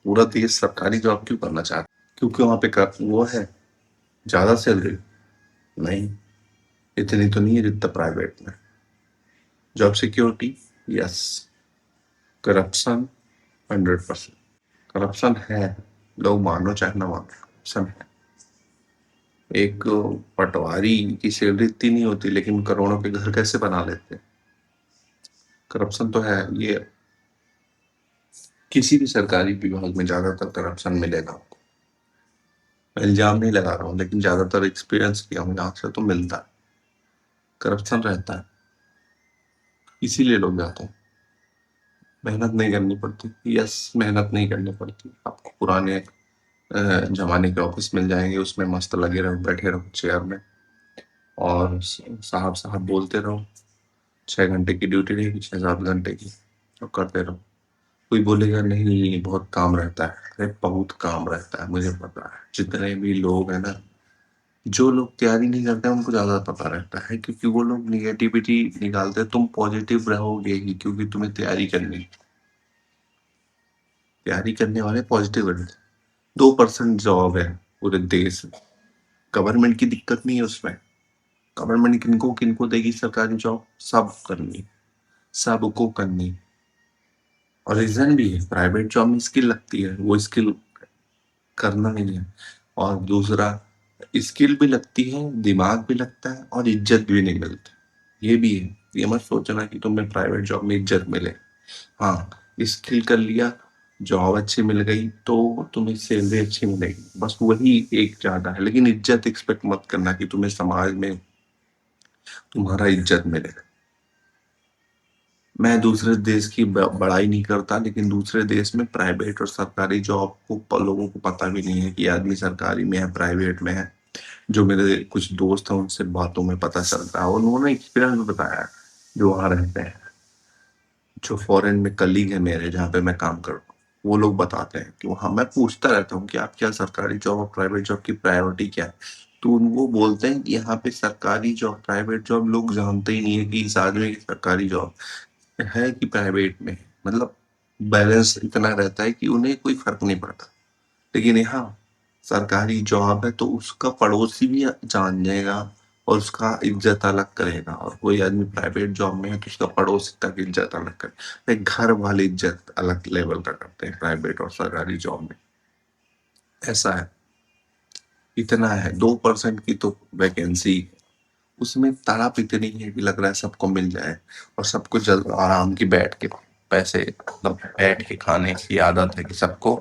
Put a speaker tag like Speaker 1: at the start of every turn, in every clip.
Speaker 1: पूरा देश सरकारी जॉब क्यों करना चाहता है? क्योंकि वहां पे वो है ज्यादा सैलरी। नहीं, इतनी तो नहीं है जितना प्राइवेट में। Job security, yes. Corruption, 100%। Corruption है, लोग मानो चाहे ना मानो, करप्शन है। एक पटवारी की सैलरी इतनी नहीं होती, लेकिन करोड़ों के घर कैसे बना लेते हैं? करप्शन तो है ये। किसी भी सरकारी विभाग में ज्यादातर करप्शन मिलेगा आपको। मैं इल्जाम नहीं लगा रहा हूँ, लेकिन ज्यादातर एक्सपीरियंस किया हूँ यहाँ से तो मिलता है, करप्शन रहता है। इसीलिए लोग जाते हैं। मेहनत नहीं करनी पड़ती, यस, मेहनत नहीं करनी पड़ती। आपको पुराने जमाने के ऑफिस मिल जाएंगे, उसमें मस्त लगे रहो, बैठे रहो चेयर में और साहब साहब बोलते रहो। 6 घंटे की ड्यूटी रहेगी, 6-7 घंटे की, और करते रहो। कोई बोलेगा नहीं बहुत काम रहता है, अरे बहुत काम रहता है, मुझे पता है। जितने भी लोग हैं ना, जो लोग तैयारी नहीं करते हैं उनको ज्यादा पता रहता है, क्योंकि वो लोग निगेटिविटी निकालते हैं। तुम पॉजिटिव रहोगे ही, क्योंकि तुम्हें तैयारी करनी है। तैयारी करने वाले पॉजिटिव रहते हैं। 2% जॉब है पूरे देश में। गवर्नमेंट की दिक्कत नहीं है उसमें। गवर्नमेंट किनको किनको देगी सरकारी जॉब? सब करनी, सबको करनी। और रीजन भी है, प्राइवेट जॉब में स्किल लगती है, वो स्किल करना नहीं है। और दूसरा, स्किल भी लगती है, दिमाग भी लगता है, और इज्जत भी नहीं मिलती। ये भी है। ये मत सोचना कि तुम्हें प्राइवेट जॉब में इज्जत मिले। हाँ, स्किल कर लिया, जॉब अच्छी मिल गई तो तुम्हें सैलरी अच्छी मिलेगी, बस वही एक ज्यादा है। लेकिन इज्जत एक्सपेक्ट मत करना कि तुम्हें समाज में तुम्हारा इज्जत मिले। मैं दूसरे देश की बड़ाई नहीं करता, लेकिन दूसरे देश में प्राइवेट और सरकारी जॉब को लोगों को पता भी नहीं है कि आदमी सरकारी में है, प्राइवेट में है। जो मेरे कुछ दोस्त हैं उनसे बातों में पता चलता है, उन्होंने एक्सपीरियंस बताया, जो वहां रहते हैं, जो फॉरेन में कलीग है मेरे जहाँ पे मैं काम कर रहा हूँ। वो लोग बताते हैं कि वहां, मैं पूछता रहता हूँ कि आप क्या सरकारी जॉब और प्राइवेट जॉब की प्रायोरिटी क्या है? तो वो बोलते हैं कि यहाँ पे सरकारी जॉब प्राइवेट जॉब लोग जानते ही नहीं है कि इस आदमी की सरकारी जॉब है कि प्राइवेट में है। मतलब बैलेंस इतना रहता है कि उन्हें कोई फर्क नहीं पड़ता। लेकिन यहाँ सरकारी जॉब है तो उसका पड़ोसी भी जान जाएगा और उसका इज्जत अलग करेगा, और कोई आदमी प्राइवेट जॉब में है तो उसका पड़ोसी तक इज्जत अलग करे। घर वाली इज्जत अलग लेवल का करते हैं प्राइवेट और सरकारी जॉब में। ऐसा है। इतना है, 2% की तो वैकेंसी, उसमें तड़प इतनी है कि लग रहा है सबको मिल जाए। और सबको जल्द आराम की बैठ के पैसे, मतलब बैठ के खाने की आदत है कि सबको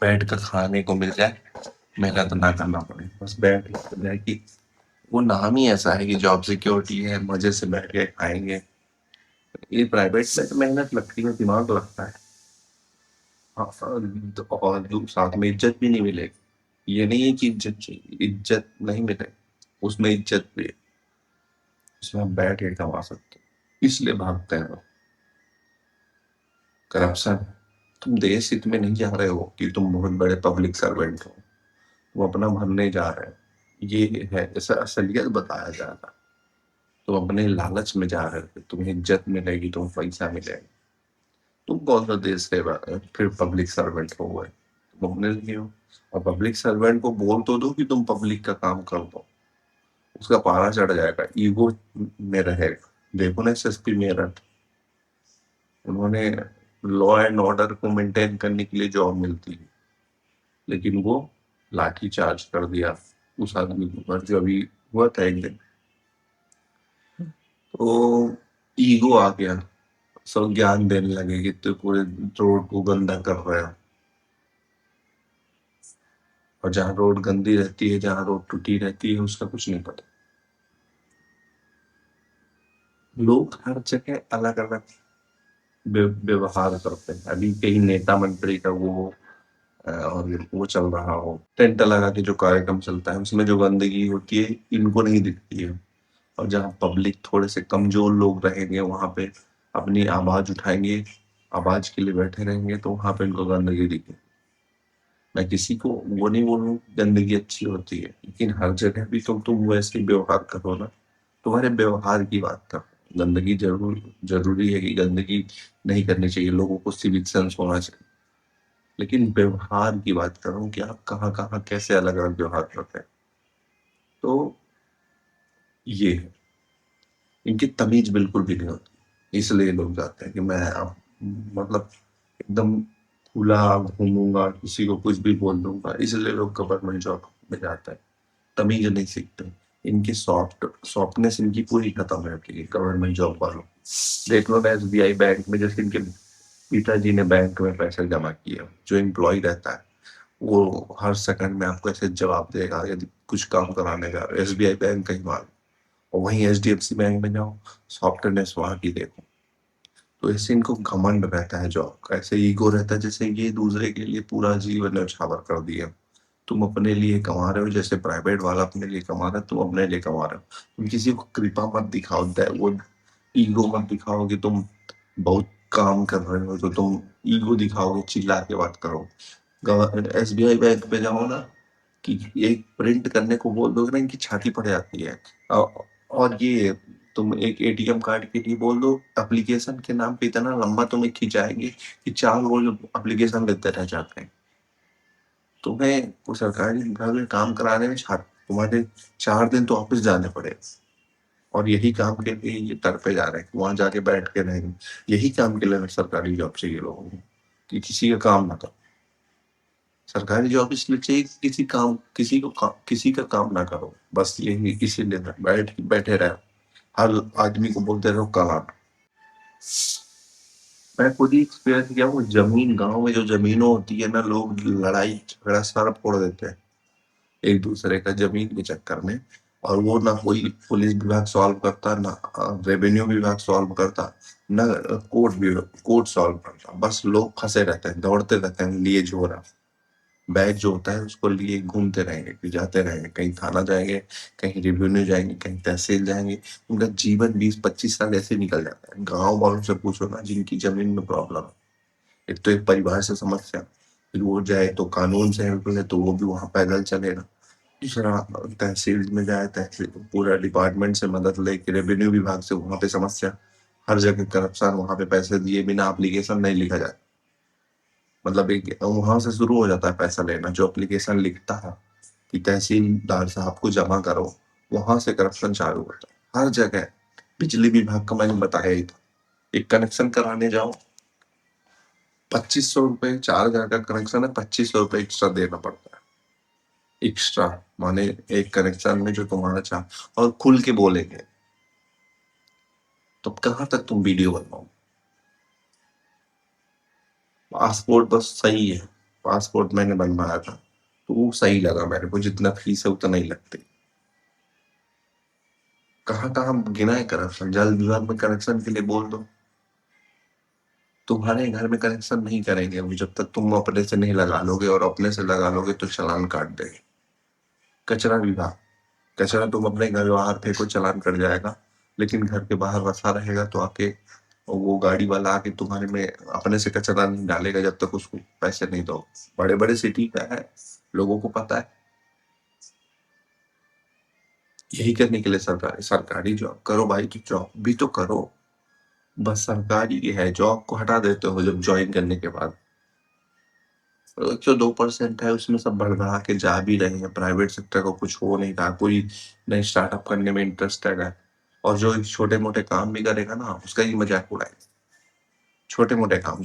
Speaker 1: बैठ कर खाने को मिल जाए, मेहनत ना करना पड़े, बस बैठ के मिल जाए। कि वो नाम ही ऐसा है कि जॉब सिक्योरिटी है, मजे से बैठ के खाएंगे। ये प्राइवेट में तो मेहनत लगती है, दिमाग लगता है। और साथ में इज्जत भी नहीं मिलेगी। ये नहीं है कि इज्जत चाहिए, इज्जत नहीं मिलेगी, उसमें इज्जत भी है। उसमें हम बैठ के कमा सकते हैं, इसलिए भागते हैं लोग। करप्शन। तुम देश हित में नहीं जा रहे हो कि तुम बहुत बड़े पब्लिक सर्वेंट हो, तुम अपना भरने जा रहे हो। ये है, जैसा असलियत बताया जा रहा है। तुम अपने लालच में जा रहे हो, तुम्हें इज्जत मिलेगी, तुम्हें पैसा मिलेगा। तुम कौन सा देश के फिर पब्लिक सर्वेंट हो गए? तुम अपने लिए हो। और पब्लिक सर्वेंट को बोल तो दो कि तुम पब्लिक का काम कर दो, उसका पारा चढ़ जाएगा, ईगो में रहेगा। देखो ना एसएसपी मेरठ, उन्होंने लॉ एंड ऑर्डर को मेंटेन करने के लिए जॉब मिलती है, लेकिन वो लाठी चार्ज कर दिया उस आदमी के ऊपर, जो अभी हुआ था एक दिन। तो ईगो आ गया, सब ज्ञान देने लगे कि तू पूरे रोड को गंदा कर रहा है। और जहाँ रोड गंदी रहती है, जहाँ रोड टूटी रहती है, उसका कुछ नहीं पता। लोग हर जगह अलग अलग व्यवहार करते हैं। अभी कहीं नेता मंत्री का वो और वो चल रहा हो, टेंट लगा के जो कार्यक्रम चलता है, उसमें जो गंदगी होती है इनको नहीं दिखती है। और जहाँ पब्लिक थोड़े से कमजोर लोग रहेंगे वहां पे अपनी आवाज उठाएंगे, आवाज के लिए बैठे रहेंगे, तो वहां पे इनको गंदगी दिखे। मैं किसी को वो नहीं बोल रहा हूँ गंदगी अच्छी होती है, लेकिन हर जगह भी तो तुम वैसे ही व्यवहार करो ना। तुम्हारे व्यवहार की बात कर। गंदगी जरूरी है कि गंदगी नहीं करनी चाहिए, लोगों को सिविक सेंस होना चाहिए। लेकिन व्यवहार की बात कर रहा हूँ कि आप कहाँ कहाँ कैसे अलग अलग व्यवहार करते हैं। तो ये है, इनकी तमीज बिल्कुल भी नहीं होती, इसलिए लोग जाते हैं कि मैं अब मतलब एकदम खुला घूमूंगा, किसी को कुछ भी बोल दूंगा, इसलिए लोग गवर्नमेंट जॉब में जाते हैं। तमीज नहीं सीखते, इनकी सॉफ्टनेस इनकी पूरी खत्म है कि गवर्नमेंट जॉब वालों। देख लो ना एसबीआई बैंक में, जैसे इनके पिताजी ने बैंक में पैसे जमा किए, जो एम्प्लॉय रहता है वो हर सेकंड में आपको ऐसे जवाब देगा यदि कुछ काम कराने का, एसबीआई बैंक कहीं मान, और वहीं एचडीएफसी बैंक में जाओ, सॉफ्टनेस वहां की देखो। तो ऐसे इनको घमंड रहता है जॉब का, ऐसे ईगो रहता है जैसे ये दूसरे के लिए पूरा जीवन न्यौछावर कर दिया। तुम अपने लिए कमा रहे हो, जैसे प्राइवेट वाला अपने लिए कमा रहा है, तुम अपने लिए कमा रहे हो। तुम किसी को कृपा मत दिखाओ, वो ईगो मत दिखाओ कि तुम बहुत काम कर रहे हो, तो तुम ईगो दिखाओगे, चिल्ला के बात करो। एसबीआई बैंक पे जाओ ना, कि एक प्रिंट करने को बोल दोगे ना, इनकी छाती पड़ जाती है। और ये तुम एक एटीएम कार्ड के लिए बोल दो, एप्लीकेशन के नाम पे इतना लंबा तुम्हें खिंचाएंगे कि 4 रोज एप्लीकेशन लेते रह जाते हैं। तुम्हें वो सरकारी विभाग में काम कराने में तुम्हारे 4 दिन तो ऑफिस जाने पड़े, और यही काम के लिए ये तड़पे जा रहे हैं, वहां जाके बैठ के रहेंगे। यही काम के लिए सरकारी जॉब चाहिए लोगों को, कि किसी का काम ना करो। सरकारी जॉब इसलिए चाहिए कि किसी का काम ना करो, बस यही इसीलिए बैठे रहो, हर आदमी को बोलते रहो कल आना। मैं खुद ही एक्सपीरियंस किया हूँ, जमीन गांव में जो जमीनों होती है ना, लोग लड़ाई झगड़ा सारा फोड़ देते हैं एक दूसरे का जमीन के चक्कर में। और वो ना कोई पुलिस विभाग सॉल्व करता, ना रेवेन्यू विभाग सॉल्व करता, ना कोर्ट सॉल्व करता, बस लोग फंसे रहते हैं, दौड़ते रहते हैं लिए झोरा, बैग जो होता है उसको लिए घूमते रहेंगे, फिर जाते रहेंगे, कहीं थाना जाएंगे, कहीं रेवेन्यू जाएंगे, कहीं तहसील जाएंगे। उनका जीवन 20-25 साल ऐसे निकल जाता है। गांव वालों से पूछो ना जिनकी जमीन में प्रॉब्लम है, एक तो एक परिवार से समस्या, फिर वो जाए तो कानून से हेल्प ले तो वो भी वहां पैदल चलेगा। दूसरा, तहसील में जाए, तहसील पूरा डिपार्टमेंट से मदद लेके, रेवेन्यू विभाग से, वहां पे समस्या, हर जगह करप्शन, वहां पे पैसे दिए बिना एप्लीकेशन नहीं लिखा जाए। मतलब एक वहां से शुरू हो जाता है पैसा लेना, जो एप्लीकेशन लिखता है कि तहसीलदार साहब को जमा करो, वहां से करप्शन चालू होता है हर जगह। बिजली विभाग का मैंने बताया ही था, एक कनेक्शन कराने जाओ, 2500 रुपए, 4,000 का कनेक्शन है, 2500 रुपए एक्स्ट्रा देना पड़ता है। एक्स्ट्रा माने एक कनेक्शन में जो तुम्हारा चाह, और खुल के बोलेंगे, तो कहाँ तक तुम वीडियो बनवाओ। पासपोर्ट बस सही है, पासपोर्ट मैंने बनवाया था तो वो सही लगा मेरे को, जितना फीस है उतना ही लगती। कहाँ कहाँ गिना है करप्शन, जल विभाग में कनेक्शन के लिए बोल दो, तुम्हारे घर में कनेक्शन नहीं करेंगे वो जब तक तुम अपने से नहीं लगा लोगे, और अपने से लगा लोगे तो चालान काट देंगे। कचरा विभाग, कचरा तुम अपने घर बाहर फेंको, चालान कट जाएगा, लेकिन घर के बाहर रखा रहेगा तो आके वो गाड़ी वाला आके तुम्हारे में अपने से कचरा नहीं डालेगा जब तक उसको पैसे नहीं दो। बड़े बड़े सिटी का है, लोगों को पता है। यही करने के लिए सरकारी सरकारी जॉब करो भाई, तो जॉब भी तो करो। बस सरकारी है, जॉब को हटा देते हो जब ज्वाइन करने के बाद। 102% है उसमें, सब बढ़ बढ़ा के जा भी रहे हैं, प्राइवेट सेक्टर को कुछ हो नहीं रहा, कोई नई स्टार्टअप करने में इंटरेस्टेड है। और जो छोटे मोटे काम भी करेगा ना, उसका ही मजाक उड़ाएगा। छोटे मोटे काम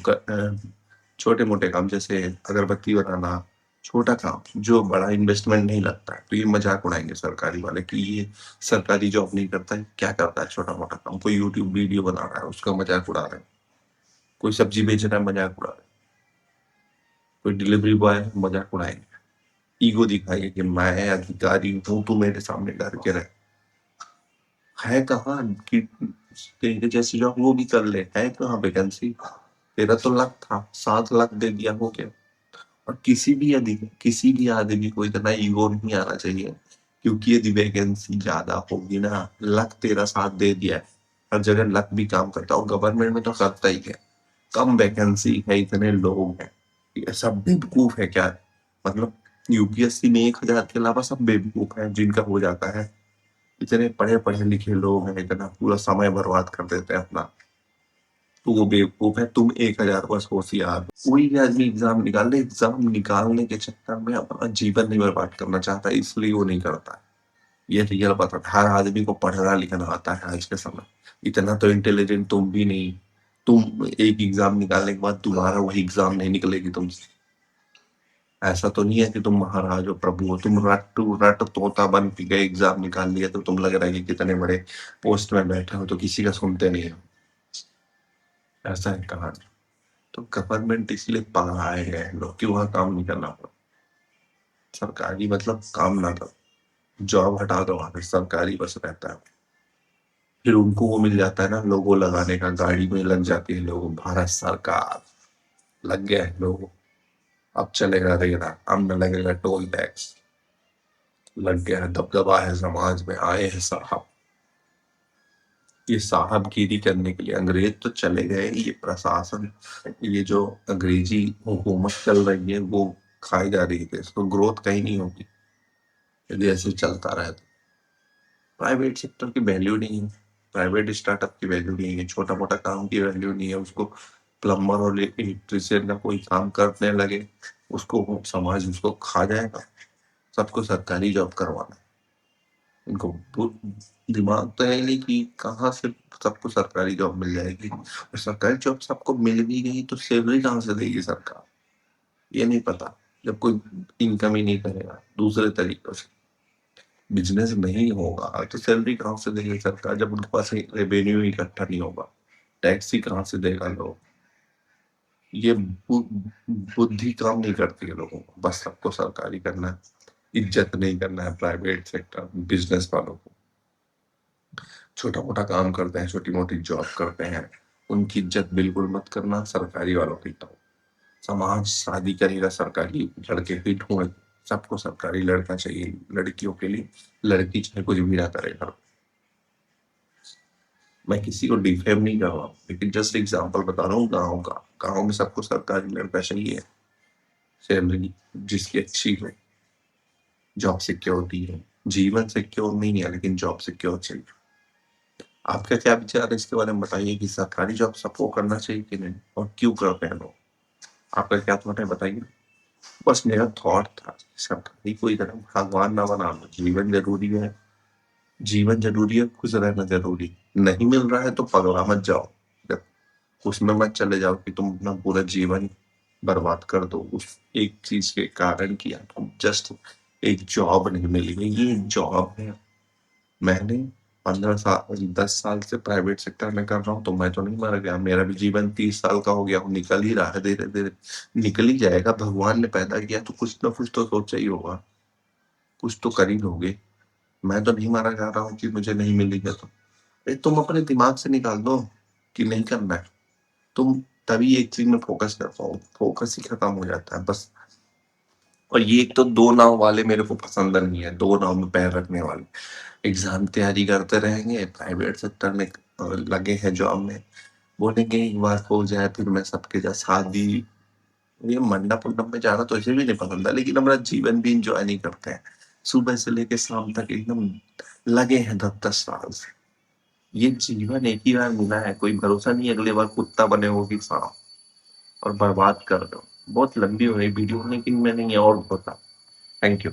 Speaker 1: छोटे मोटे काम जैसे अगरबत्ती बनाना, छोटा काम जो बड़ा इन्वेस्टमेंट नहीं लगता है, तो ये मजाक उड़ाएंगे सरकारी वाले कि ये सरकारी जॉब नहीं करता है, क्या करता है छोटा मोटा काम, कोई यूट्यूब वीडियो बना रहा है उसका मजाक उड़ा रहे हैं, कोई सब्जी बेच रहा है मजाक उड़ा रहे हैं, कोई डिलीवरी बॉय है मजाक उड़ाएंगे, ईगो दिखाएंगे कि मैं अधिकारी हूँ, तू मेरे सामने डर के रहे। है कहाँ कि तेरे जैसे जॉब वो भी कर ले, है कहाँ वैकेंसी? तेरा तो लक था, 7 लाख दे दिया हो गया। और किसी भी आदमी को इतना ईगो नहीं आना चाहिए, क्योंकि यदि वैकेंसी ज्यादा होगी ना, लक तेरा साथ दे दिया है, हर जगह लक भी काम करता है, और गवर्नमेंट में तो करता ही है। कम वैकेंसी है, इतने लोग हैं, ये सब बेवकूफ है क्या? मतलब यूपीएससी में 1,000 के अलावा सब बेवकूफ है जिनका हो जाता है। इतने पढ़े पढ़े लिखे लोग हैं, इतना पूरा समय बर्बाद कर देते हैं अपना। तो वो बेवकूफ है, तुम 1000 वर्ष होशियार हो। कोई भी आदमी एग्जाम निकालने के चक्कर में अपना जीवन नहीं बर्बाद करना चाहता, इसलिए वो नहीं करता। ये रियल बात है, हर आदमी को पढ़ना लिखना आता है आज के समय। इतना तो इंटेलिजेंट तुम भी नहीं। तुम एक एग्जाम निकालने के बाद दोबारा वही एग्जाम नहीं निकलेगी तुमसे। ऐसा तो नहीं है कि तुम महाराज हो, प्रभु हो, तुम रट तोता बन के गए, एग्जाम निकाल लिया तो तुम लग रहा है कि कितने बड़े पोस्ट में बैठे हो, तो किसी का सुनते नहीं हो। ऐसा है कहानी। तो गवर्नमेंट इसलिए पढ़ाए गए हैं लोग कि वहाँ काम नहीं करना पड़ा। सरकारी मतलब काम ना करो, जॉब हटा दो वहां से, सरकारी बस रहता है। फिर उनको वो मिल जाता है ना लोगो लगाने का, गाड़ी में लग जाती है लोगो, भारत सरकार, लग गया है लोगो। अब चलेगा रेरा, अब न लगेगा टोल टैक्स, लग गया है, दबदबा है समाज में, आए हैं साहब। ये साहबगिरी करने के लिए अंग्रेज तो चले गए, ये प्रशासन, ये जो अंग्रेजी हुकूमत चल रही है वो खाई जा रही है, इसको ग्रोथ कहीं नहीं होगी यदि ऐसे चलता रहे तो। प्राइवेट सेक्टर की वैल्यू नहीं है, प्राइवेट स्टार्टअप की वैल्यू नहीं है, छोटा मोटा काम की वैल्यू नहीं है। उसको प्लम्बर और इलेक्ट्रिशियन का कोई काम करने लगे, उसको समाज उसको खा जाएगा। सबको सरकारी जॉब करवाना, इनको दिमाग तो है नहीं कि कहाँ से सबको सरकारी जॉब मिल जाएगी, और सरकारी जॉब सबको मिल भी गई तो सैलरी कहाँ से देगी सरकार, ये नहीं पता। जब कोई इनकम ही नहीं करेगा दूसरे तरीकों से, बिजनेस नहीं होगा तो सैलरी कहाँ से देगी सरकार, जब उनके पास रेवेन्यू इकट्ठा नहीं होगा, टैक्स ही कहाँ से देगा लोग। ये बुद्धि काम नहीं करती है लोगों को, बस सबको सरकारी करना है, इज्जत नहीं करना है प्राइवेट सेक्टर बिजनेस वालों को। छोटा मोटा काम करते हैं, छोटी मोटी जॉब करते हैं, उनकी इज्जत बिल्कुल मत करना, सरकारी वालों की तो। समाज शादी करेगा सरकारी लड़के की ढूंढ, सबको सरकारी लड़का चाहिए, लड़कियों के लिए लड़की चाहे कुछ भी ना करे घर। मैं किसी को डिफेम नहीं कर रहा हूँ, लेकिन जस्ट एग्जांपल बता रहा हूँ गाँव का। गाँव में सबको सरकारी लड़का चाहिए, सैलरी जिसकी अच्छी हो, जॉब सिक्योरिटी है, जीवन सिक्योर नहीं है लेकिन जॉब सिक्योर चाहिए। आपका क्या विचार है इसके बारे में, बताइए कि सरकारी जॉब सबको करना चाहिए कि नहीं, और क्यों करते हैं लोग। आपका क्या थॉट है बताइए। बस मेरा थॉट था, सरकारी कोई तरह भगवान ना बना लो, जीवन जरूरी है, जीवन जरूरी है, खुश रहना जरूरी, नहीं मिल रहा है तो पगला मत जाओ, जब उसमें मत चले जाओ कि तुम अपना पूरा जीवन बर्बाद कर दो उस एक चीज के कारण कि आपको जस्ट एक जॉब नहीं मिली है। ये जॉब है, मैंने 15 साल 10 साल से प्राइवेट सेक्टर में कर रहा हूँ, तो मैं तो नहीं मर गया, मेरा भी जीवन 30 साल का हो गया हूँ, निकल ही रहा है, धीरे धीरे निकल ही जाएगा। भगवान ने पैदा किया तो कुछ ना कुछ तो सोचा ही होगा, कुछ तो कर ही लोगे। मैं तो नहीं मारा जा रहा हूँ कि मुझे नहीं मिलेगा तो। तुम अपने दिमाग से निकाल दो कि नहीं करना है, तुम तभी एक चीज में फोकस कर पाओ, फोकस ही खत्म हो जाता है बस। और ये एक तो दो नाव वाले मेरे को पसंद नहीं है, दो नाव में पैर रखने वाले। एग्जाम तैयारी करते रहेंगे, प्राइवेट सेक्टर में लगे हैं जॉब में, बोलेंगे एक बार हो जाए फिर मैं सबके साथ शादी। ये मंडप उंडप में जाना तो ऐसे भी नहीं पसंद है, लेकिन हमारा जीवन भी इंजॉय नहीं करते हैं। सुबह से लेके शाम तक एकदम लगे हैं 10-10 साल से। ये जीवन एक ही बार मिला है, कोई भरोसा नहीं अगले बार कुत्ता बने हो कि सांप, और बर्बाद कर दो। बहुत लंबी हो रही वीडियो, लेकिन मैंने ये और होता। Thank you.